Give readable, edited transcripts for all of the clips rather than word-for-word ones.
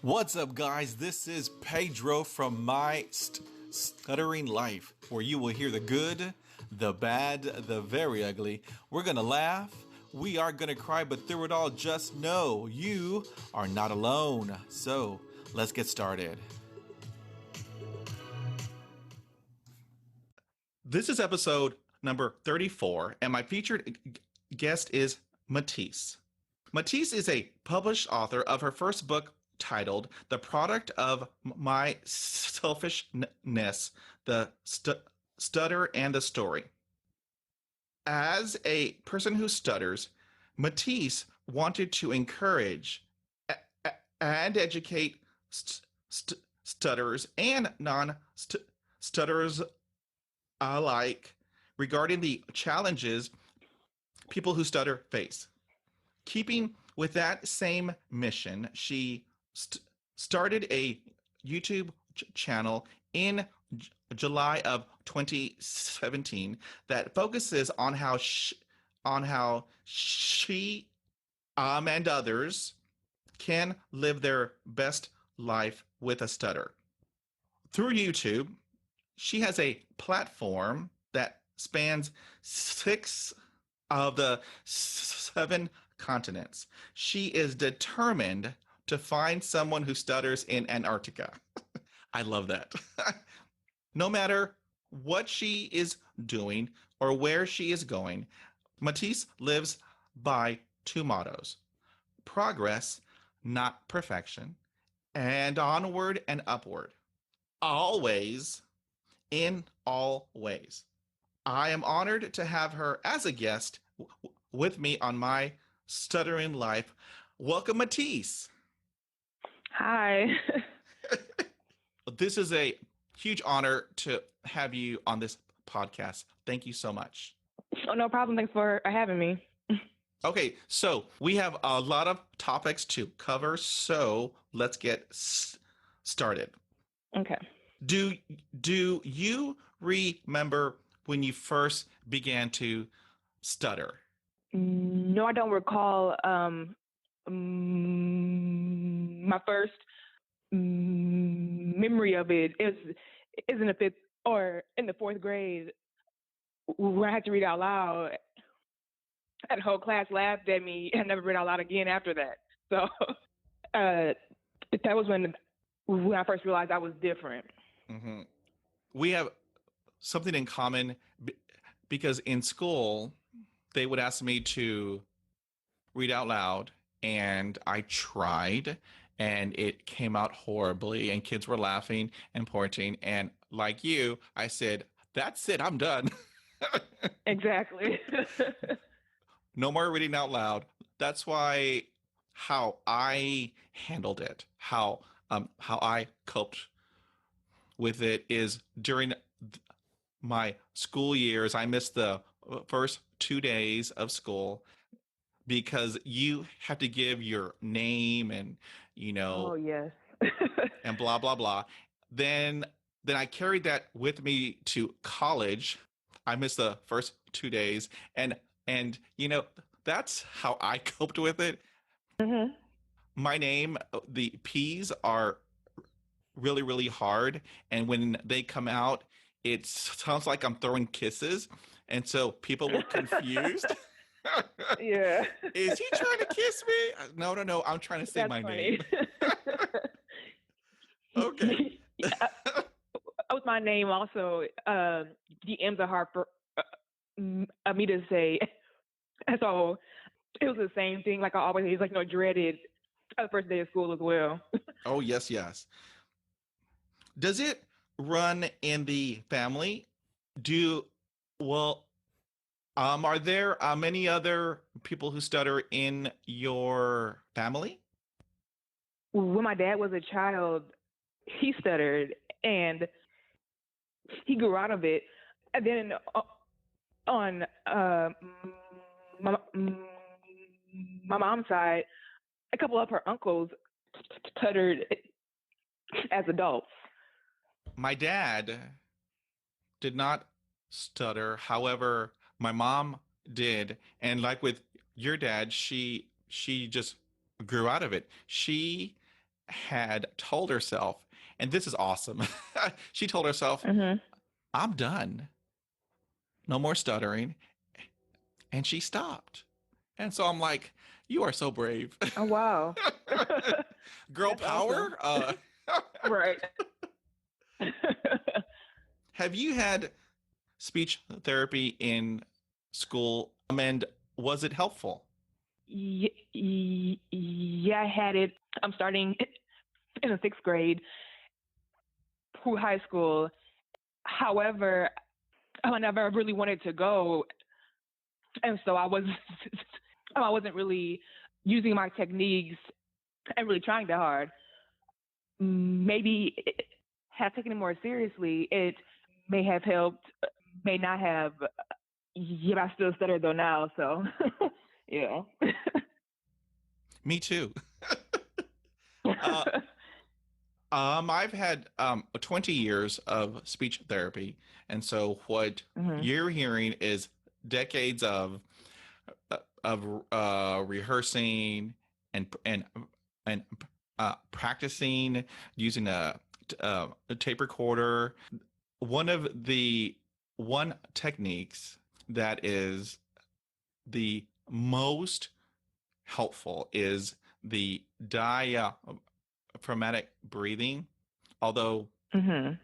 What's up, guys? This is Pedro from my Stuttering Life, where you will hear the good, the bad, the very ugly. We're gonna laugh, we are gonna cry, but through it all, just know you are not alone. So, let's get started. This is episode number 34, and my featured guest is Matice. Matice is a published author of her first book titled The Product of My Selfishness, the Stutter and the Story. As a person who stutters, Matice wanted to encourage and educate stutterers and non-stutterers alike regarding the challenges people who stutter face. Keeping with that same mission, she started a YouTube channel in July of 2017 that focuses on how she and others can live their best life with a stutter. Through YouTube, she has a platform that spans 6 of the 7 continents. She is determined to find someone who stutters in Antarctica. I love that. No matter what she is doing or where she is going, Matice lives by 2 mottos: progress, not perfection, and onward and upward. Always, in all ways. I am honored to have her as a guest with me on my Stuttering Life. Welcome, Matice. Hi. This is a huge honor to have you on this podcast. Thank you so much. Oh, no problem. Thanks for having me. Okay, so we have a lot of topics to cover, so let's get started. Okay. Do you remember when you first began to stutter? No, I don't recall my first memory of it is in the 5th or in the 4th grade when I had to read out loud. And the whole class laughed at me and never read out loud again after that. So that was when I first realized I was different. Mm-hmm. We have something in common because in school, they would ask me to read out loud, and I tried, and it came out horribly, and kids were laughing and pointing, and like you, I said, that's it, I'm done. Exactly. No more reading out loud. That's why how I handled it, how I coped with it is during my school years, I missed the first 2 days of school because you have to give your name and, Oh, yes. and blah, blah, blah. Then I carried that with me to college. I missed the first 2 days. And that's how I coped with it. Mm-hmm. My name, the P's are really, really hard. And when they come out, it sounds like I'm throwing kisses. And so people were confused. Yeah. Is he trying to kiss me? No. I'm trying to say That's my funny. name. Okay. With my name also, the M's are hard for me to say. So it was the same thing. Like I always, dreaded the first day of school as well. Oh, yes. Does it run in the family? Are there many other people who stutter in your family? When my dad was a child, he stuttered and he grew out of it. And then on my mom's side, a couple of her uncles stuttered as adults. My dad did not stutter. However, my mom did. And like with your dad, she just grew out of it. She had told herself, and this is awesome. She told herself, Mhm. I'm done. No more stuttering. And she stopped. And so I'm like, you are so brave. Oh wow. Girl That's awesome. power. Right. Have you had speech therapy in school? And was it helpful? Yeah, I had it. I'm starting in the sixth grade through high school. However, I never really wanted to go, and so I wasn't really using my techniques and really trying that hard. Maybe had I taken it more seriously, it may have helped, may not have. Yeah, I still stutter though now, so yeah. Me too. Uh, I've had 20 years of speech therapy, and so what Mhm. you're hearing is decades of rehearsing and and practicing using a tape recorder. One techniques that is the most helpful is the diaphragmatic breathing. Although Mhm.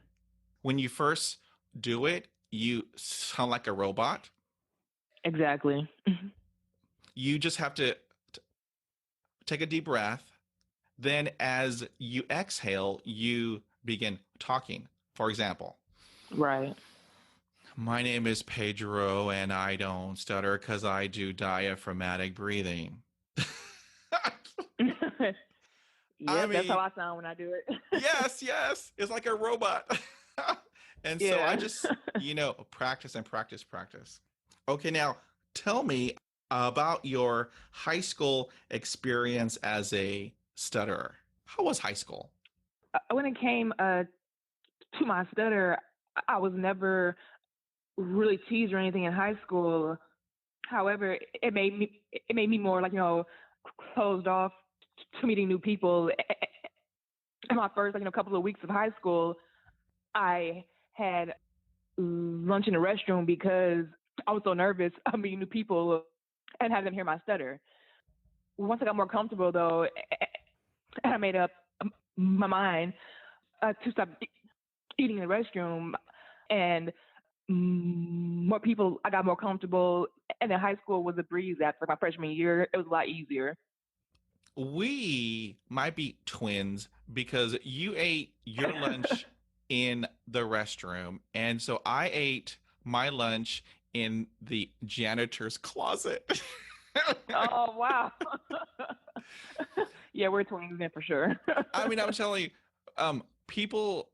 when you first do it, you sound like a robot. Exactly. You just have to take a deep breath. Then, as you exhale, you begin talking. For example, Right. my name is Pedro, and I don't stutter because I do diaphragmatic breathing. I Yep, that's how mean, I sound when I do it. yes, yes, it's like a robot. And so I Yeah. just, practice and practice, practice. Okay, now tell me about your high school experience as a stutterer. How was high school? When it came to my stutter, I was never really teased or anything in high school. However, it made me more like closed off to meeting new people. In my first couple of weeks of high school, I had lunch in the restroom because I was so nervous of meeting new people and having them hear my stutter. Once I got more comfortable, though, and I made up my mind to stop eating in the restroom, and more people, I got more comfortable. And then high school was a breeze after my freshman year. It was a lot easier. We might be twins because you ate your lunch in the restroom. And so I ate my lunch in the janitor's closet. Oh, wow. Yeah, we're twins then for sure. I mean, I'm telling you, people,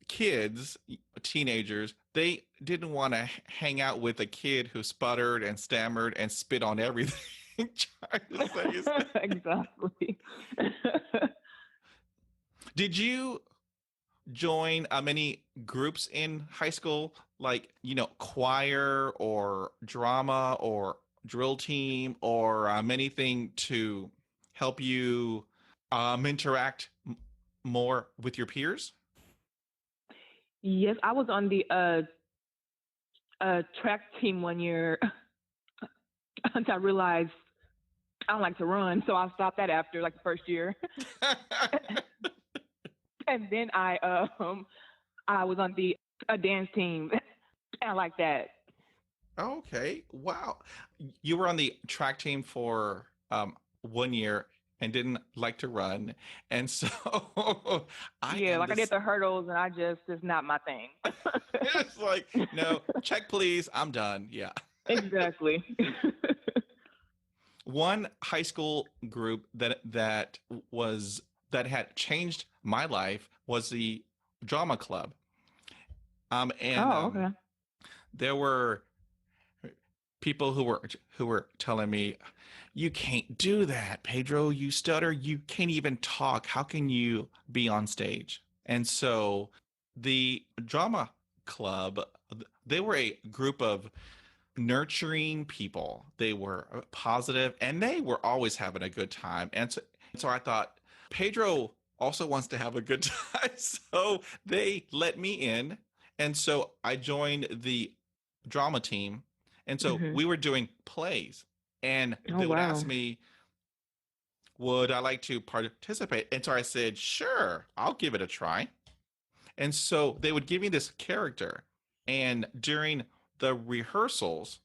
kids, teenagers, they didn't want to hang out with a kid who sputtered and stammered and spit on everything. Trying to say, Exactly. did you join many groups in high school, like, choir or drama or drill team or anything to help you interact more with your peers? Yes, I was on the track team one year until I realized I don't like to run, so I stopped that after like the first year. And then I was on the dance team, and I like that. Okay. Wow. You were on the track team for 1 year and didn't like to run. And so I Yeah, am like I did this. the hurdles, and I just it's not my thing. It's like, no, check please. I'm done. Yeah. Exactly. One high school group that had changed my life was the drama club. And Oh, okay. there were people who were telling me, you can't do that, Pedro. You stutter. You can't even talk. How can you be on stage? And so the drama club, they were a group of nurturing people. They were positive and they were always having a good time. And so I thought, Pedro also wants to have a good time. So they let me in. And so I joined the drama team. And so Hmm. we were doing plays. And Oh, they would ask wow. me, would I like to participate? And so I said, sure, I'll give it a try. And so they would give me this character. And during the rehearsals,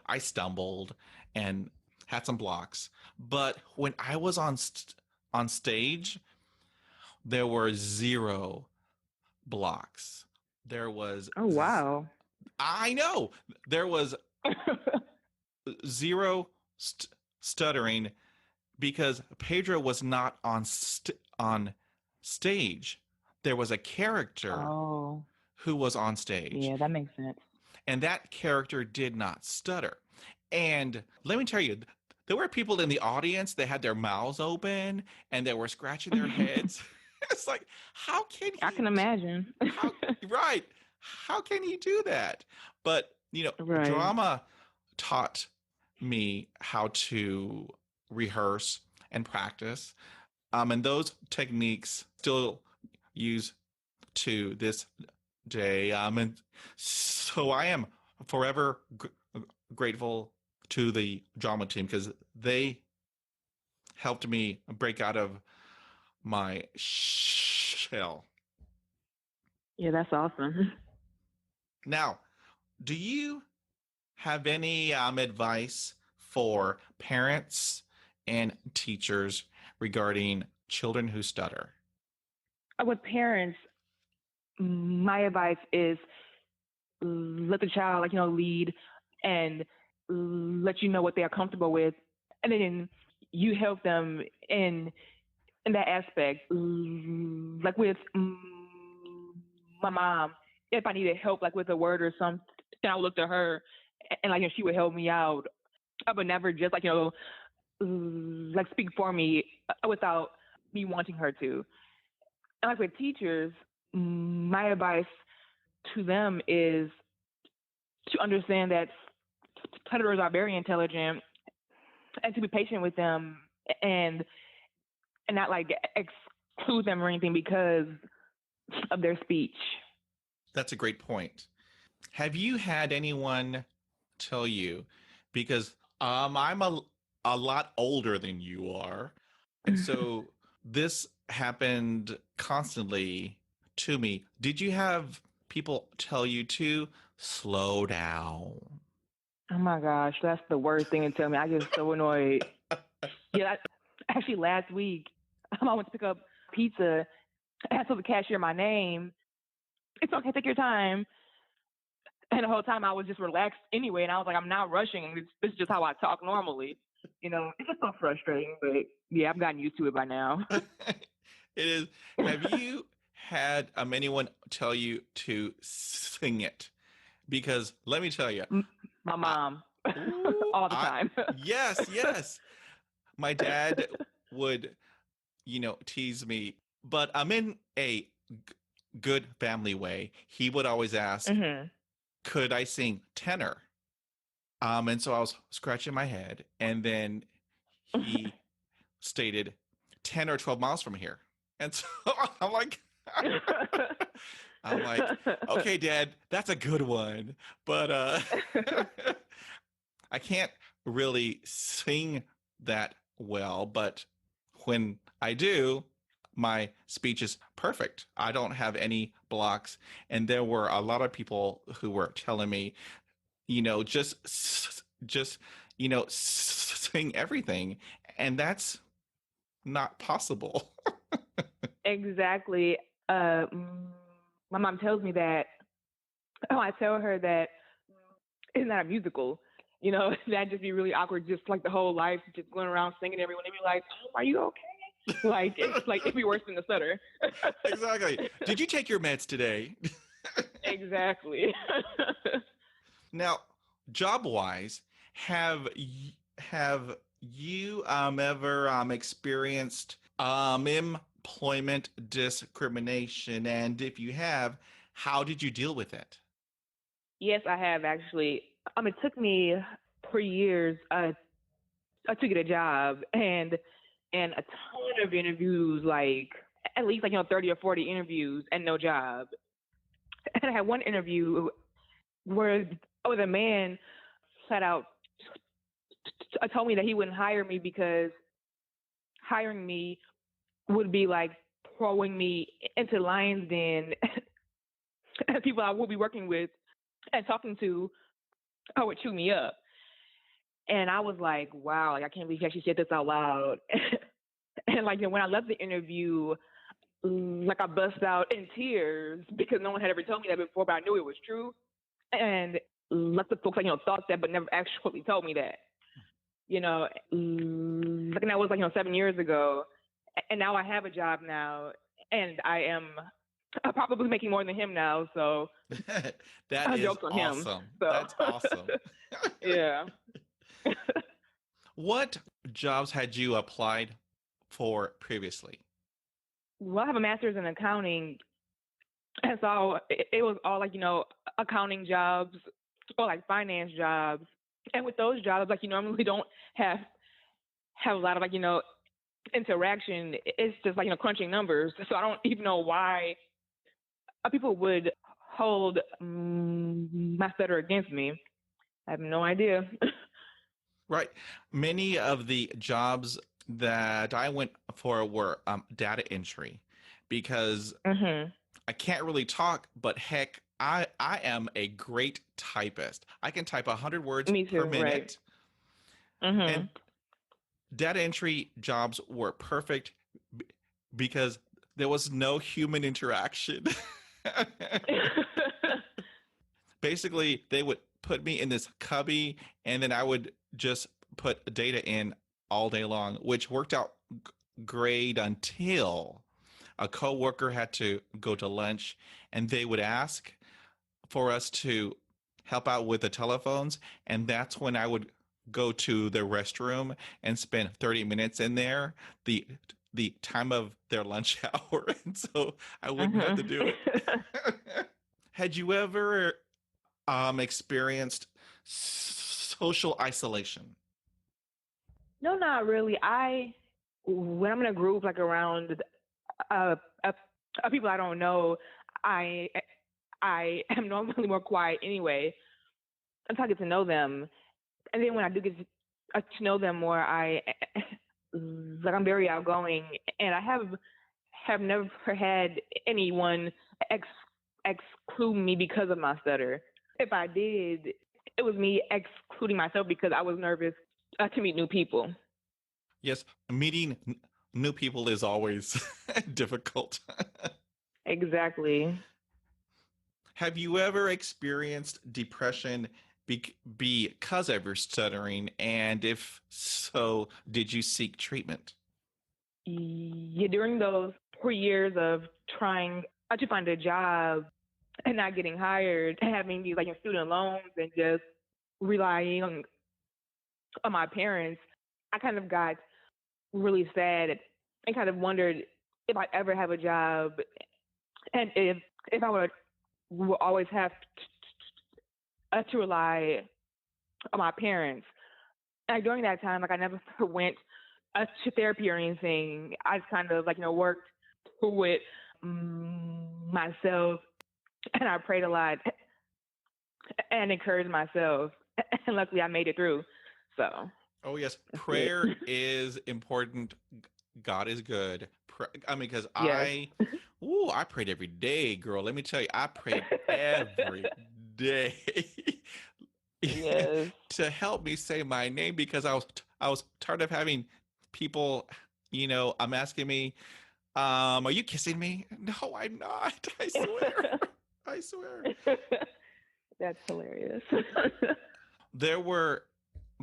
I stumbled and had some blocks. But when I was on stage, there were zero blocks. There was, Oh, wow. I know, there was zero stuttering because Pedro was not on stage. There was a character Oh, who was on stage, yeah, that makes sense. and that character did not stutter. And let me tell you, there were people in the audience that had their mouths open and they were scratching their heads. It's like, how can I he can imagine. how right? How can he do that? But, Right. drama taught me how to rehearse and practice. And those techniques still use to this day. And so I am forever grateful to the drama team because they helped me break out of my shell. Yeah, that's awesome. Now, do you have any advice for parents and teachers regarding children who stutter? With parents, my advice is let the child, lead and let you know what they are comfortable with, and then you help them in that aspect. Like with my mom, if I needed help, like with a word or something, I would look to her, and she would help me out. I would never just like speak for me without me wanting her to. And like with teachers, my advice to them is to understand that predators are very intelligent and to be patient with them and not like exclude them or anything because of their speech. That's a great point. Have you had anyone tell you, because I'm a lot older than you are, and so this happened constantly to me. Did you have people tell you to slow down? Oh my gosh, that's the worst thing to tell me. I get so annoyed. Yeah, actually last week I went to pick up pizza. I told the cashier my name. It's okay, take your time. And the whole time I was just relaxed anyway, and I was like, I'm not rushing. This is just how I talk normally. It's just so frustrating, but yeah, I've gotten used to it by now. It is. Have you had anyone tell you to sing it? Because let me tell you, My I, mom, ooh, all the time. yes, yes. My dad would, tease me, but I'm in a good family way. He would always ask, Hmm. could I sing tenor? And so I was scratching my head, and then he stated 10 or 12 miles from here. And so I'm like, I'm like, okay, Dad, that's a good one. But I can't really sing that well, but when I do, my speech is perfect. I don't have any blocks. And there were a lot of people who were telling me, just, sing everything. And that's not possible. Exactly. My mom tells me that. Oh, I tell her that it's not a musical. That'd just be really awkward. Just like the whole life, just going around singing. Everyone, they'd be like, "Oh, are you okay?" Like it'd be worse than the stutter. Exactly. Did you take your meds today? Exactly. Now, job wise, have you ever experienced employment discrimination? And if you have, how did you deal with it? Yes, I have actually. It took me 3 years to get a job and a ton of interviews, like at least 30 or 40 interviews and no job. And I had one interview where the man flat out told me that he wouldn't hire me because hiring me would be like throwing me into lion's den. And people I would be working with and talking to would chew me up. And I was like, wow, I can't believe she actually said this out loud. And when I left the interview, I bust out in tears because no one had ever told me that before, but I knew it was true. And lots of folks thought that, but never actually told me that. And that was 7 years ago. And now I have a job now, and I am probably making more than him now. So that is jokes on awesome. Him, so. That's awesome. Yeah. What jobs had you applied for previously? Well, I have a master's in accounting, and so it was all accounting jobs or finance jobs. And with those jobs, you normally don't have a lot of interaction. It's just crunching numbers. So I don't even know why people would hold my stutter against me. I have no idea. Right. Many of the jobs that I went for were data entry because I can't really talk, but heck, I am a great typist. I can type 100 words per minute. Right. And data entry jobs were perfect because there was no human interaction. Basically, they would put me in this cubby, and then I would just put data in all day long, which worked out great until a coworker had to go to lunch, and they would ask for us to help out with the telephones, and that's when I would go to the restroom and spend 30 minutes in there, the time of their lunch hour, and so I wouldn't have to do it. Had you ever experienced social isolation? No, not really. When I'm in a group around people I don't know, I am normally more quiet anyway until I get to know them. And then when I do get to know them more, I'm very outgoing, and I have never had anyone exclude me because of my stutter. If I did, it was me excluding myself because I was nervous to meet new people. Yes, meeting new people is always difficult. Exactly. Have you ever experienced depression because of your stuttering? And if so, did you seek treatment? Yeah, during those 4 years of trying to find a job and not getting hired, and having these student loans and just relying on my parents, I kind of got really sad and kind of wondered if I'd ever have a job, and if I would always have to rely on my parents. And during that time, I never went to therapy or anything. I just kind of worked through it myself, and I prayed a lot and encouraged myself. And luckily, I made it through. So. Oh yes, prayer is important. God is good. Because yes. I prayed every day, girl. Let me tell you, I prayed every day Yes. to help me say my name, because I was tired of having people, I'm asking me, are you kissing me? No, I'm not. I swear. I swear. That's hilarious. There were,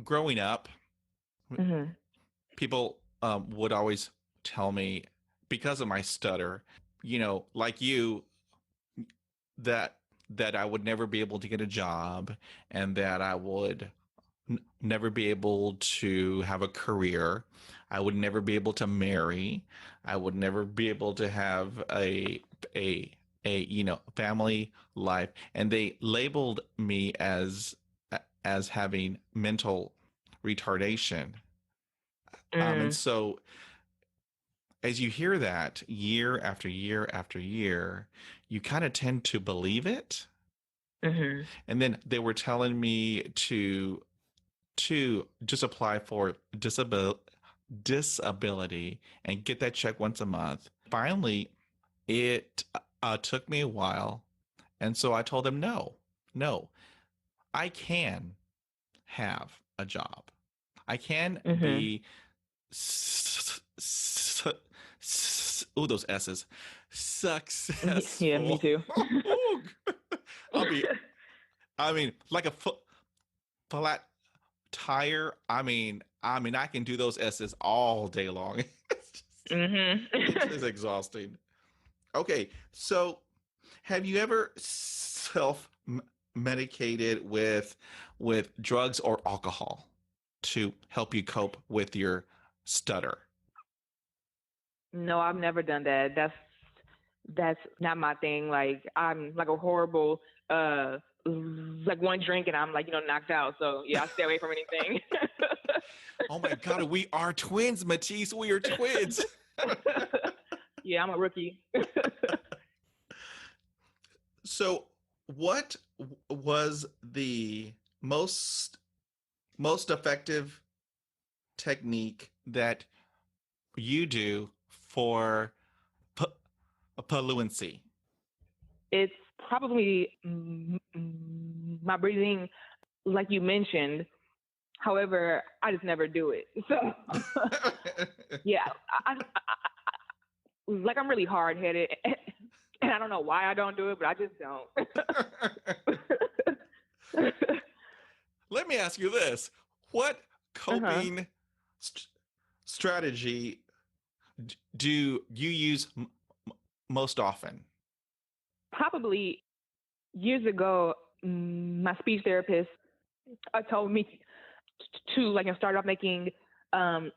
growing up, people would always tell me, because of my stutter, like you, that I would never be able to get a job, and that I would never be able to have a career. I would never be able to marry. I would never be able to have a family life, and they labeled me as having mental retardation. And so as you hear that year after year after year, you kind of tend to believe it. Mm-hmm. And then they were telling me to just apply for disability and get that check once a month. Finally, it took me a while. And so I told them, no, I can have a job. I can Mm-hmm. be, oh, those S's, Yeah, me successful. too. I'll be, I mean, like a flat tire. I can do those S's all day long. Mm-hmm. It's exhausting. Okay, so have you ever self medicated with drugs or alcohol to help you cope with your stutter? No, I've never done that. That's not my thing. Like I'm like a horrible like one drink and I'm like, knocked out. So yeah, I stay away from anything. Oh my God, we are twins, Matice. We are twins. Yeah, I'm a rookie. So, what was the most effective technique that you do for fluency? It's probably my breathing, like you mentioned. However, I just never do it. So yeah, like I'm really hard headed, and I don't know why I don't do it, but I just don't. Let me ask you this. What Uh-huh. coping strategy do you use most often? Probably years ago, my speech therapist told me to like start off making the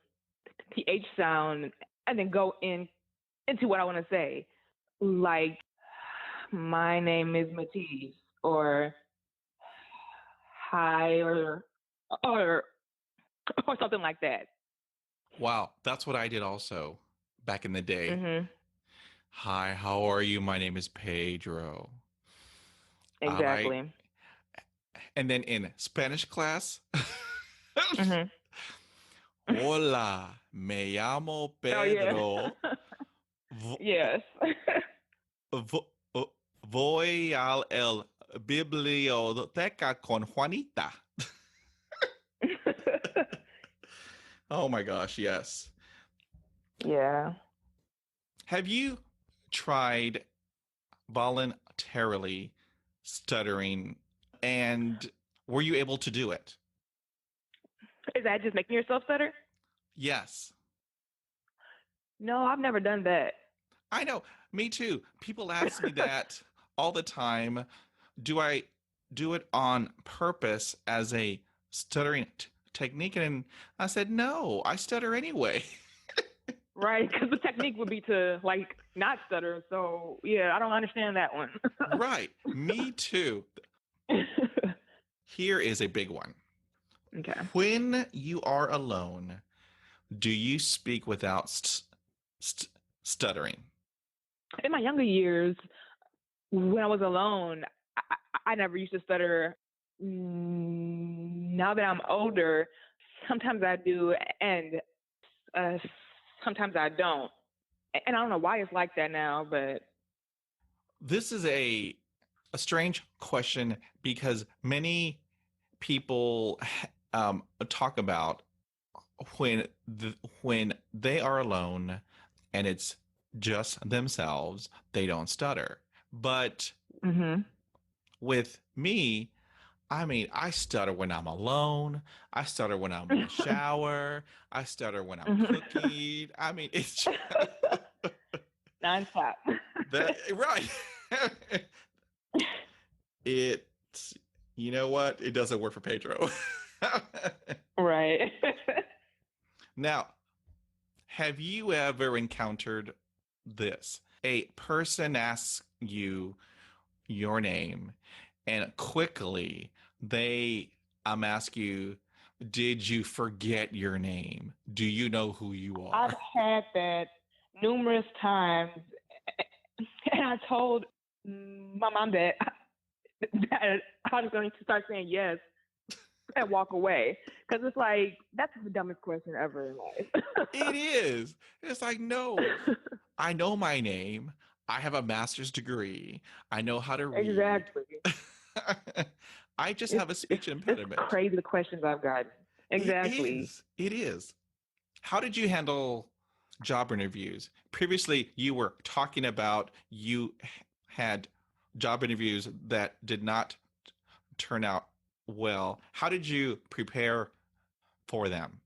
H sound and then go into what I want to say, like my name is Matice or hi or or something like that. Wow, that's what I did also back in the day. Mhm. Hi, how are you? My name is Pedro. All right. Exactly. And then in Spanish class, Mhm. hola, me llamo Oh yeah. Pedro. Vo- Yes. voy al el biblioteca con Juanita. Oh my gosh, yes. Yeah. Have you tried voluntarily stuttering and were you able to do it? Is that just making yourself stutter? Yes. No, I've never done that. I know, me too. People ask me that all the time. Do I do it on purpose as a stuttering technique? And I said, no, I stutter anyway. Right, because the technique would be to like not stutter. So yeah, I don't understand that one. Right. Me too. Here is a big one. Okay. When you are alone, do you speak without stuttering? In my younger years, when I was alone, I never used to stutter. Now that I'm older, sometimes I do, and uh, sometimes I don't. And I don't know why it's like that now, but This is a strange question because many people talk about when when they are alone and it's just themselves, they don't stutter. But mm-hmm. with me, I stutter when I'm alone. I stutter when I'm in the shower. I stutter when I'm cooking. It's Nonstop. that right. It, you know what? It doesn't work for Pedro. Right. Now, have you ever encountered this? A person asks you your name and quickly they ask you, did you forget your name? Do you know who you I've are? had that numerous times, and I told my mom that I was going to start saying yes and walk away because it's like that's the dumbest question ever in life. It is. It's like, no, I know my name. I have a master's degree. I know how to read. Exactly. I just have a speech It's impediment. crazy the questions I've gotten. It Exactly. is. It is. How did you handle job interviews? Previously, you were talking about you had job interviews that did not turn out well. How did you prepare for them?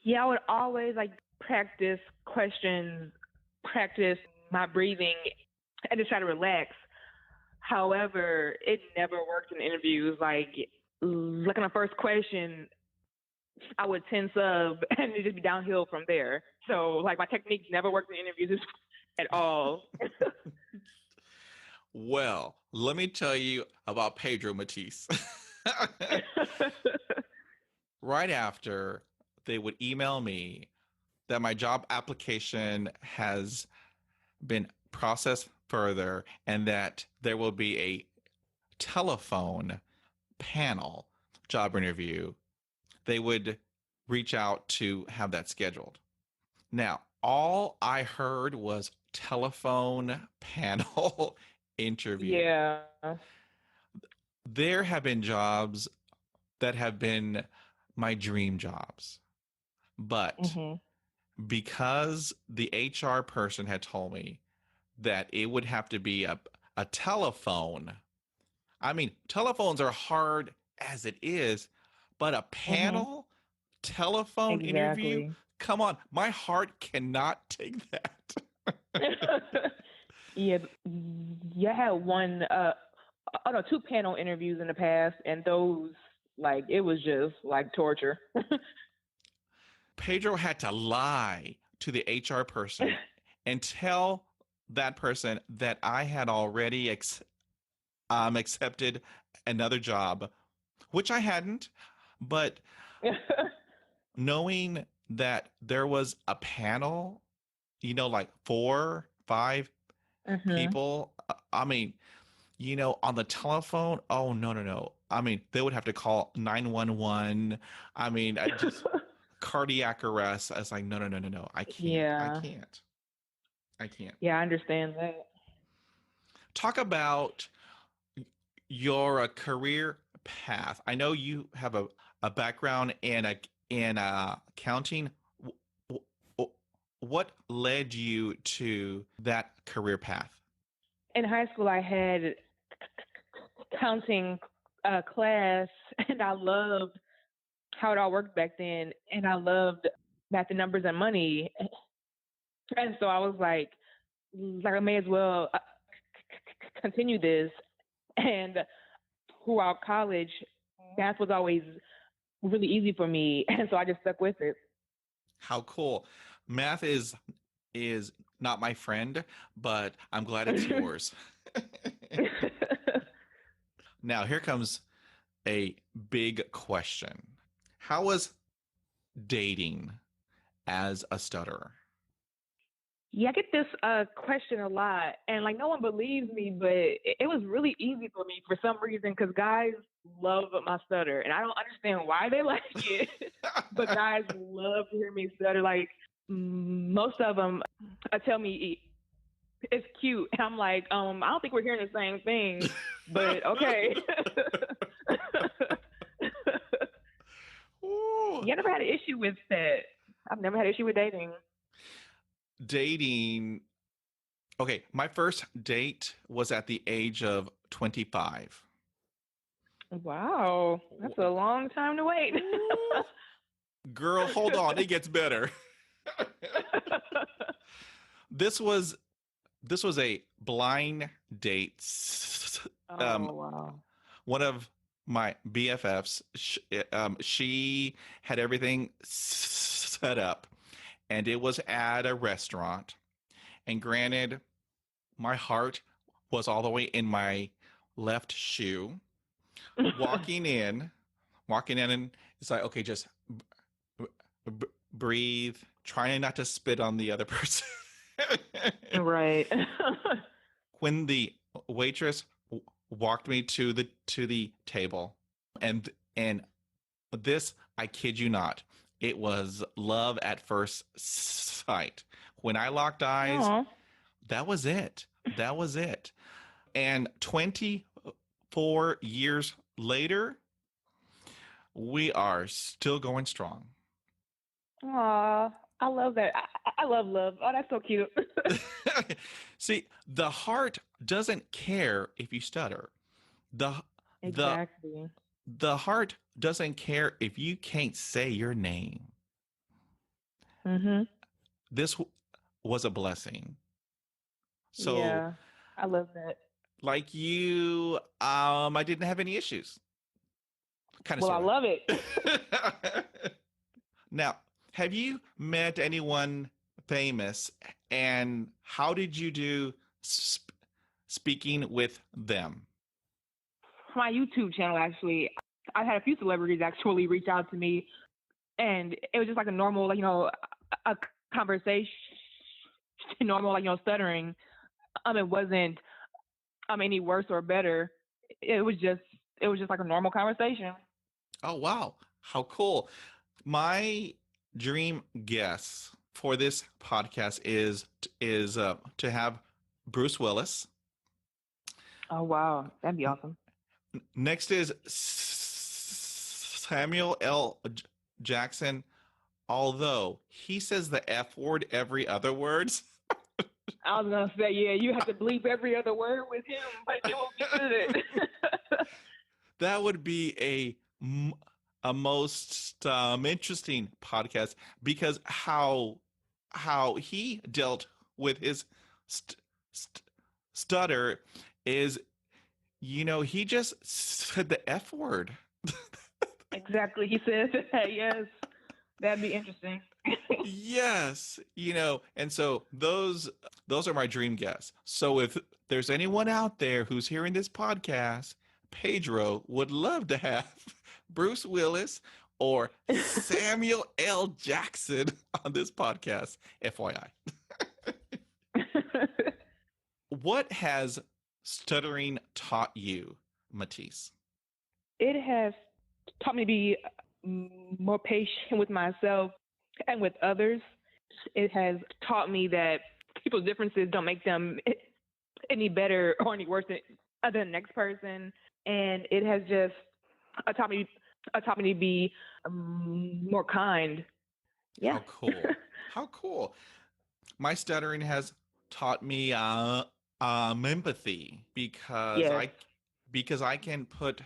Yeah, I would always like practice questions, practice my breathing, and just try to relax. However, it never worked in interviews. Like on the first question, I would tense up and it just be downhill from there. So like my techniques never worked in interviews at all. Well, let me tell you about Pedro Matice. Right after they would email me that my job application has been processed further and that there will be a telephone panel job interview, they would reach out to have that scheduled. Now, all I heard was telephone panel interview. Yeah. There have been jobs that have been my dream jobs, but hmm because the HR person had told me that it would have to be a telephone. I mean, telephones are hard as it is, but a hmm panel telephone interview, Exactly. come on, my heart cannot take that. Yeah, yeah, I had two panel interviews in the past, and those like it was just like torture. Pedro had to lie to the HR person and tell that person that I had already accepted another job, which I hadn't, but knowing that there was a panel, like 4, 5 hmm people, I mean, on the telephone, oh, no, no, no. I mean, they would have to call 911. I mean, I just cardiac arrest. I was like, no, no, no, no, no. I can't. I Yeah, can't. I can't. yeah, I understand that. Talk about your career path. I know you have a background in accounting. What led you to that career path? In high school, I had counting class, and I loved how it all worked back then, and I loved math and numbers and money, and so I was like I may as well continue this. And throughout college, math was always really easy for me, and so I just stuck with it. How cool. Math is not my friend, but I'm glad it's yours. Now, here comes a big question. How was dating as a stutterer? Yeah, I get this question a lot, and like no one believes me, but it was really easy for me for some reason because guys love my stutter, and I don't understand why they like it, but guys love to hear me stutter. Like most of them tell me it's cute, and I'm like, I don't think we're hearing the same thing, but okay. Ooh. Yeah, I never had an issue with that. I've never had an issue with dating. Dating. Okay, my first date was at the age of 25. Wow, that's a long time to wait. Ooh. Girl, hold on, it gets better. This was a blind date. Oh wow. One of my BFFs, she had everything set up, and it was at a restaurant. And granted, my heart was all the way in my left shoe. Walking in, and it's like, okay, just breathe, trying not to spit on the other person. Right. When the waitress walked me to the table, and this, I kid you not, it was love at first sight. When I locked eyes, Aw. that was it. That was it. And 24 years later, we are still going strong. Aw. I love that. I love love. Oh, that's so cute. See, the heart doesn't care if you stutter. The the Exactly. the heart doesn't care if you can't say your name. Mhm. This was a blessing. So, Yeah. I love that. like you, I didn't have any issues. Kind of, Well, I sort love it. of. Now, have you met anyone famous, and how did you do speaking with them? My YouTube channel, actually, I had a few celebrities actually reach out to me, and it was just like a normal, like, a conversation, normal, like, stuttering. It wasn't any worse or better. It was just like a normal conversation. Oh, wow. How cool. My dream guest for this podcast is to have Bruce Willis. Oh wow, that'd be awesome. Next is Samuel L. Jackson, although he says the F word every other words. I was gonna say, yeah, you have to bleep every other word with him, but it won't be good. That would be a most interesting podcast, because how he dealt with his st- st- stutter is, he just said the F word. Exactly, he says that. Yes, that'd be interesting. Yes, and so those are my dream guests. So if there's anyone out there who's hearing this podcast, Pedro would love to have Bruce Willis or Samuel L. Jackson on this podcast, FYI. What has stuttering taught you, Matice? It has taught me to be more patient with myself and with others. It has taught me that people's differences don't make them any better or any worse than the next person. And it has just taught me to be more kind. Yeah. How cool. How cool. My stuttering has taught me empathy, Yes. because I can put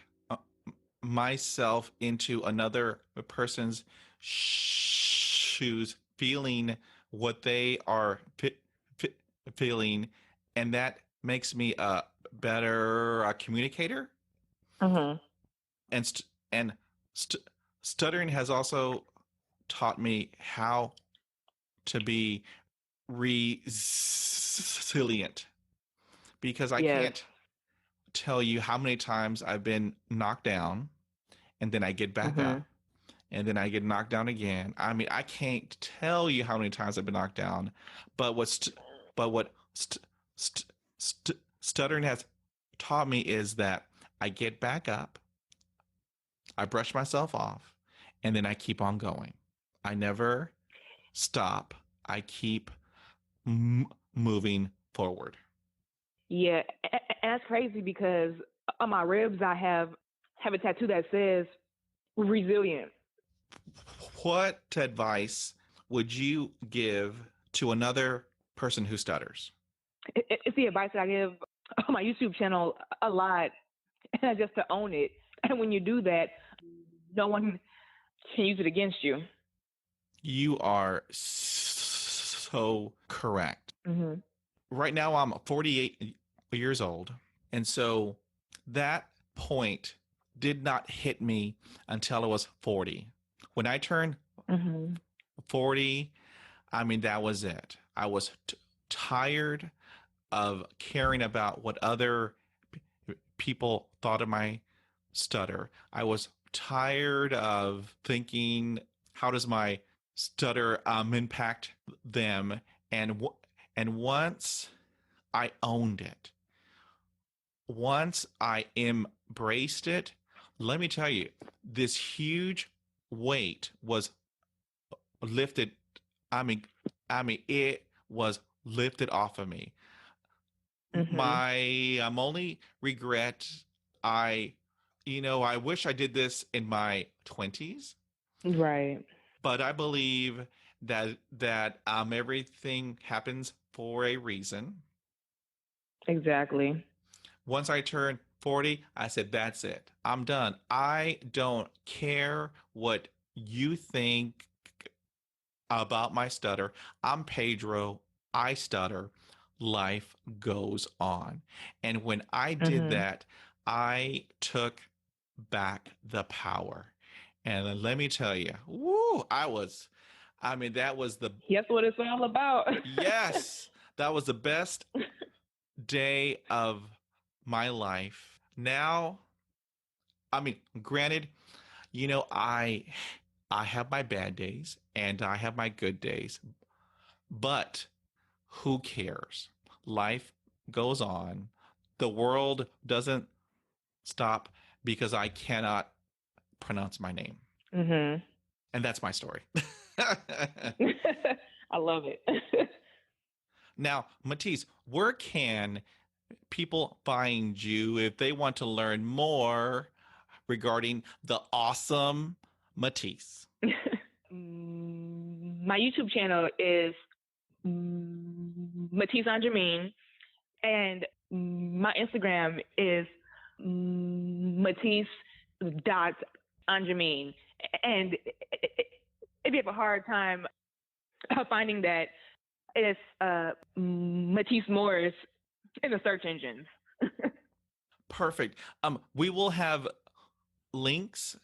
myself into another person's shoes, feeling what they are feeling, and that makes me a better communicator. Mm-hmm. And stuttering has also taught me how to be resilient, because I Yes. can't tell you how many times I've been knocked down and then I get back Mm-hmm. up and then I get knocked down again. I mean, I can't tell you how many times I've been knocked down, but what stuttering has taught me is that I get back up, I brush myself off, and then I keep on going. I never stop. I keep moving forward. Yeah, and that's crazy because on my ribs I have a tattoo that says resilient. What advice would you give to another person who stutters? It's the advice that I give on my YouTube channel a lot, and just to own it. And when you do that, no one can use it against you. You are so correct. Mm-hmm. Right now, I'm 48 years old. And so that point did not hit me until I was 40. When I turned Mm-hmm. 40, I mean, that was it. I was tired of caring about what other people thought of my stutter. I was tired of thinking, how does my stutter impact them. And once I owned it, once I embraced it, let me tell you, this huge weight was lifted. I mean, it was lifted off of me. Mhm. My only regret, I, I wish I did this in my 20s, Right. but I believe that everything happens for a reason. Exactly. Once I turned 40, I said, that's it. I'm done. I don't care what you think about my stutter. I'm Pedro. I stutter. Life goes on. And when I did Mhm. that, I took back the power. And let me tell you, woo, that was That's what it's all about. yes, that was the best day of my life. Now, granted, I have my bad days and I have my good days, but who cares? Life goes on. The world doesn't stop because I cannot pronounce my name. Mhm. And that's my story. I love it. Now, Matice, where can people find you if they want to learn more regarding the awesome Matice? My YouTube channel is Matice Ahnjamine, and my Instagram is Matice.Ahnjamine. And if you have a hard time finding that, it's Matice Morris in the search engines. Perfect. We will have links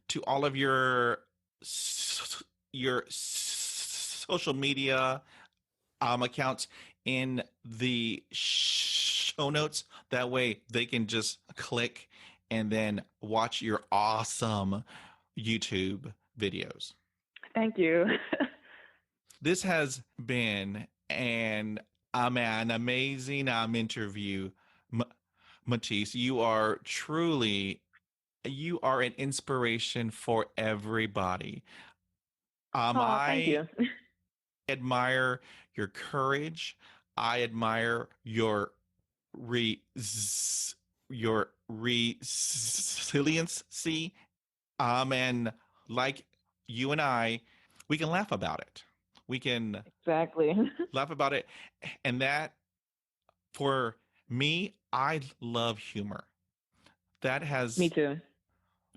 to all of your social media accounts in the show notes. That way they can just click and then watch your awesome YouTube videos. Thank you. This has been an amazing interview, Matice. You are an inspiration for everybody. Oh, thank I you. admire your courage. I admire your resiliency. And like you and I, we can laugh about it. We can Exactly. laugh about it. And that, for me, I love humor. That Me has too.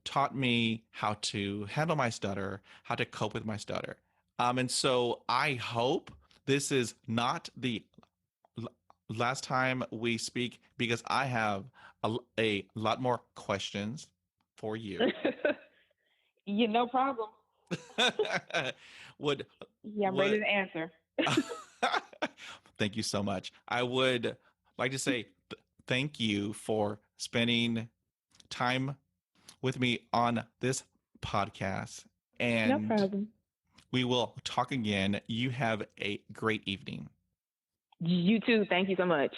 taught me how to handle my stutter, how to cope with my stutter. And so I hope this is not the last time we speak, because I have a lot more questions for you. Yeah, no problem. would Yeah, I'm ready would to answer. Thank you so much. I would like to say thank you for spending time with me on this podcast, No and problem. we will talk again. You have a great evening. You too. Thank you so much.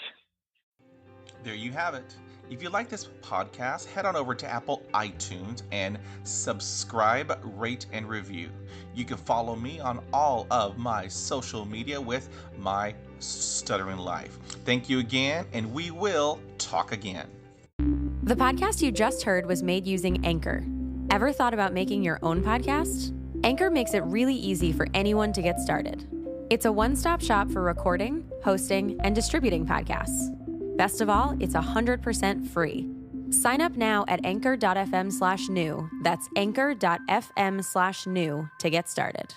There you have it. If you like this podcast, head on over to Apple iTunes and subscribe, rate, and review. You can follow me on all of my social media with My Stuttering Life. Thank you again, and we will talk again. The podcast you just heard was made using Anchor. Ever thought about making your own podcast? Anchor makes it really easy for anyone to get started. It's a one-stop shop for recording, hosting, and distributing podcasts. Best of all, it's 100% free. Sign up now at anchor.fm/new. That's anchor.fm/new to get started.